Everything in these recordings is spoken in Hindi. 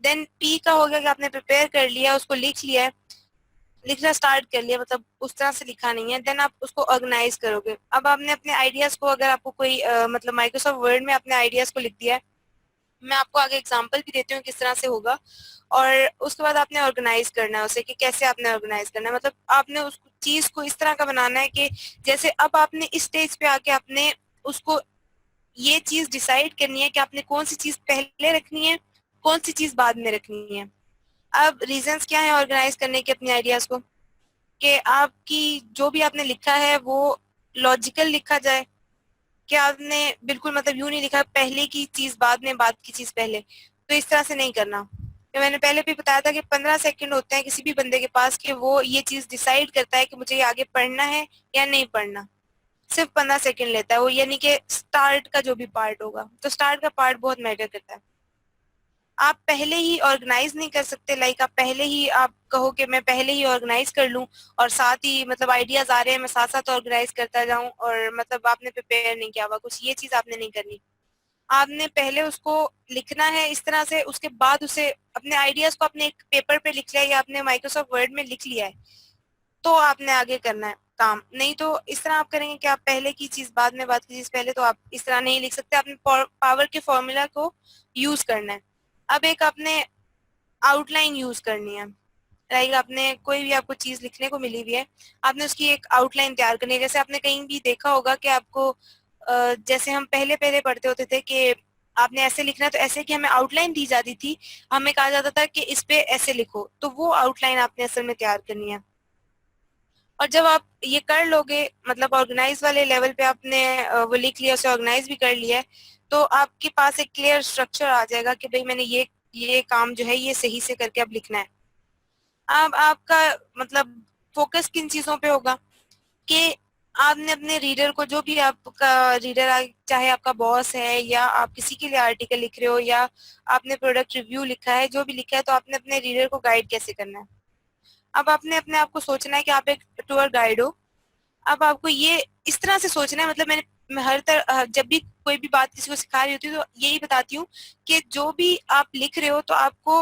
देन पी का हो गया कि आपने प्रिपेयर कर लिया, उसको लिख लिया है, लिखना स्टार्ट कर लिया, मतलब उस तरह से लिखा नहीं है। देन आप उसको ऑर्गेनाइज करोगे। अब आपने अपने आइडियाज को, अगर आपको कोई मतलब माइक्रोसॉफ्ट वर्ड में अपने आइडियाज को लिख दिया है, मैं आपको आगे एग्जांपल भी देती हूँ किस तरह से होगा। और उसके बाद आपने ऑर्गेनाइज करना है उसे, कि कैसे आपने ऑर्गेनाइज करना है, मतलब आपने उस चीज को इस तरह का बनाना है कि जैसे अब आपने इस स्टेज पे आके आपने उसको ये चीज डिसाइड करनी है कि आपने कौन सी चीज पहले रखनी है, कौन सी चीज बाद में रखनी है। अब रीजंस क्या है ऑर्गेनाइज करने के अपने आइडियाज को, कि आपकी जो भी आपने लिखा है वो लॉजिकल लिखा जाए, कि आपने बिल्कुल मतलब यूं नहीं लिखा पहले की चीज बाद में, बाद की चीज पहले, तो इस तरह से नहीं करना। तो मैंने पहले भी बताया था कि 15 सेकंड होते हैं किसी भी बंदे के पास कि वो ये चीज डिसाइड करता है कि मुझे ये आगे पढ़ना है या नहीं पढ़ना। सिर्फ 15 सेकंड लेता है वो, यानी कि स्टार्ट का जो भी पार्ट होगा, तो स्टार्ट का पार्ट बहुत मैटर करता है। आप पहले ही ऑर्गेनाइज नहीं कर सकते, लाइक आप पहले ही आप कहो कि मैं पहले ही ऑर्गेनाइज कर लूं और साथ ही मतलब आइडियाज आ रहे हैं मैं साथ साथ ऑर्गेनाइज करता जाऊं, और मतलब आपने प्रिपेयर नहीं किया हुआ कुछ, ये चीज आपने नहीं करनी। आपने पहले उसको लिखना है इस तरह से, उसके बाद उसे अपने आइडियाज को अपने एक पेपर पे लिख लिया या आपने माइक्रोसॉफ्ट वर्ड में लिख लिया है, तो आपने आगे करना है काम। नहीं तो इस तरह आप करेंगे कि आप पहले की चीज बाद में, बाद की चीज पहले, तो आप इस तरह नहीं लिख सकते। आपने पावर के फॉर्मूला को यूज करना है। अब एक आपने आउटलाइन यूज करनी है, लाइक आपने कोई भी आपको चीज लिखने को मिली हुई है, आपने उसकी एक आउटलाइन तैयार करनी है। जैसे आपने कहीं भी देखा होगा कि आपको जैसे हम पहले पहले पढ़ते होते थे कि आपने ऐसे लिखना है, तो ऐसे की हमें आउटलाइन दी जाती थी, हमें कहा जाता था कि इस पे ऐसे लिखो, तो वो आउटलाइन आपने असल में तैयार करनी है। और जब आप ये कर लोगे, मतलब ऑर्गेनाइज वाले लेवल पे आपने वो लिख लिया, उसे ऑर्गेनाइज भी कर लिया है, तो आपके पास एक क्लियर स्ट्रक्चर आ जाएगा कि भाई मैंने ये काम जो है ये सही से करके अब लिखना है। अब आपका मतलब फोकस किन चीजों पे होगा, कि आपने अपने रीडर को, जो भी आपका रीडर, चाहे आपका बॉस है या आप किसी के लिए आर्टिकल लिख रहे हो या आपने प्रोडक्ट रिव्यू लिखा है, जो भी लिखा है, तो आपने अपने रीडर को गाइड कैसे करना है। अब आपने अपने आप को सोचना है कि आप एक टूर गाइड हो। अब आपको ये इस तरह से सोचना है, मतलब मैं हर तरह जब भी कोई भी बात किसी को सिखा रही होती हूँ तो यही बताती हूँ कि जो भी आप लिख रहे हो तो आपको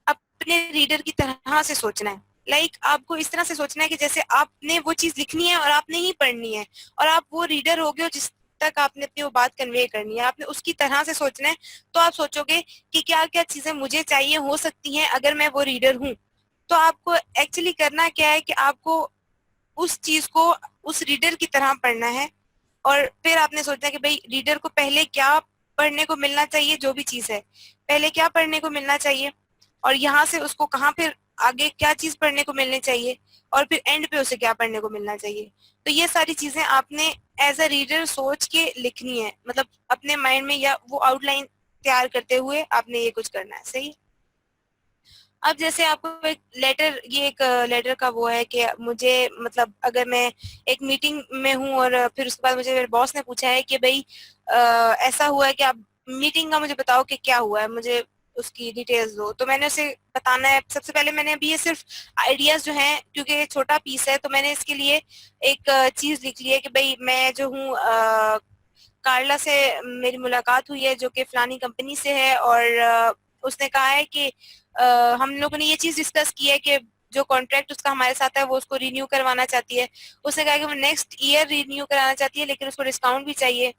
अपने रीडर की तरह से सोचना है। लाइक आपको इस तरह से सोचना है कि जैसे आपने वो चीज लिखनी है और आपने ही पढ़नी है, और आप वो रीडर हो गए हो जिस तक आपने अपनी वो बात कन्वे करनी है, आपने उसकी तरह से सोचना है। तो आप सोचोगे कि क्या क्या चीजें मुझे चाहिए हो सकती हैं अगर मैं वो रीडर हूँ। तो आपको एक्चुअली करना क्या है कि आपको उस चीज को उस रीडर की तरह पढ़ना है, और फिर आपने सोचना है कि भाई रीडर को पहले क्या पढ़ने को मिलना चाहिए, जो भी चीज है पहले क्या पढ़ने को मिलना चाहिए, और यहाँ से उसको कहाँ फिर आगे क्या चीज पढ़ने को मिलनी चाहिए, और फिर एंड पे उसे क्या पढ़ने को मिलना चाहिए। तो ये सारी चीजें आपने एज अ रीडर सोच के लिखनी है, मतलब अपने माइंड में, या वो आउटलाइन तैयार करते हुए आपने ये कुछ करना है। सही। अब जैसे आपको एक लेटर, ये एक लेटर का वो है कि मुझे मतलब अगर मैं एक मीटिंग में हूँ और फिर उसके बाद मुझे मेरे बॉस ने पूछा है कि भाई ऐसा हुआ है कि आप मीटिंग का मुझे बताओ कि क्या हुआ है, मुझे उसकी डिटेल्स दो। तो मैंने उसे बताना है, सबसे पहले मैंने अभी ये सिर्फ आइडियाज जो हैं, क्योंकि ये छोटा पीस है, तो मैंने इसके लिए एक चीज लिख ली है कि भाई मैं जो हूँ कार्ला से मेरी मुलाकात हुई है जो कि फलानी कंपनी से है, और उसने कहा है कि हम लोगों ने ये चीज डिस्कस की है कि जो कॉन्ट्रैक्ट उसका हमारे साथ है वो उसको रिन्यू करवाना चाहती है। उसने कहा कि वो नेक्स्ट ईयर रिन्यू कराना चाहती है, लेकिन उसको डिस्काउंट भी चाहिए।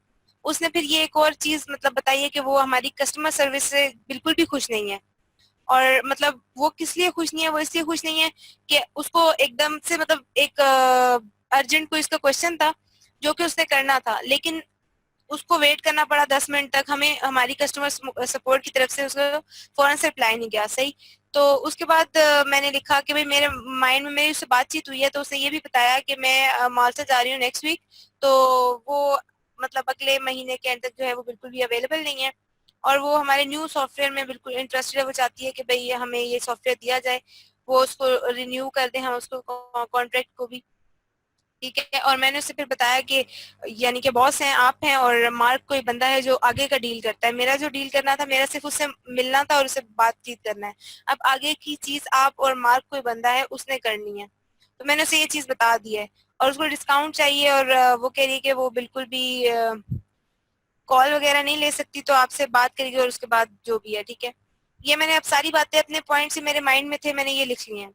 उसने फिर ये एक और चीज मतलब बताई है कि वो हमारी कस्टमर सर्विस से बिल्कुल भी खुश नहीं है। और मतलब वो किस लिए खुश नहीं है, वो इसलिए खुश नहीं है कि उसको एकदम से मतलब एक अर्जेंट कोई इसका क्वेश्चन था जो कि उसने करना था, लेकिन उसको वेट करना पड़ा 10 मिनट तक, हमें हमारी कस्टमर सपोर्ट की तरफ से उसको फौरन से रिप्लाई नहीं गया। सही। तो उसके बाद मैंने लिखा कि भाई मेरे माइंड में मेरी उससे बातचीत हुई है, तो उसने ये भी बताया कि मैं मालसा जा रही हूँ नेक्स्ट वीक, तो वो मतलब अगले महीने के एंड तक जो है वो बिल्कुल भी अवेलेबल नहीं है, और वो हमारे न्यू सॉफ्टवेयर में बिल्कुल इंटरेस्टेड है। वो चाहती है कि भाई हमें ये सॉफ्टवेयर दिया जाए, वो उसको रिन्यू कर दें हम उसको कॉन्ट्रैक्ट को भी। ठीक है। और मैंने उससे फिर बताया कि यानी कि बॉस हैं, आप हैं, और मार्क कोई बंदा है जो आगे का डील करता है। मेरा जो डील करना था, मेरा सिर्फ उससे मिलना था और उससे बातचीत करना है। अब आगे की चीज आप और मार्क कोई बंदा है उसने करनी है। तो मैंने उसे ये चीज बता दी है, और उसको डिस्काउंट चाहिए, और वो कह रही है कि वो बिल्कुल भी कॉल वगैरह नहीं ले सकती, तो आपसे बात करेगी और उसके बाद जो भी है। ठीक है। ये मैंने अब सारी बातें अपने पॉइंट्स मेरे माइंड में थे, मैंने ये लिख ली हैं।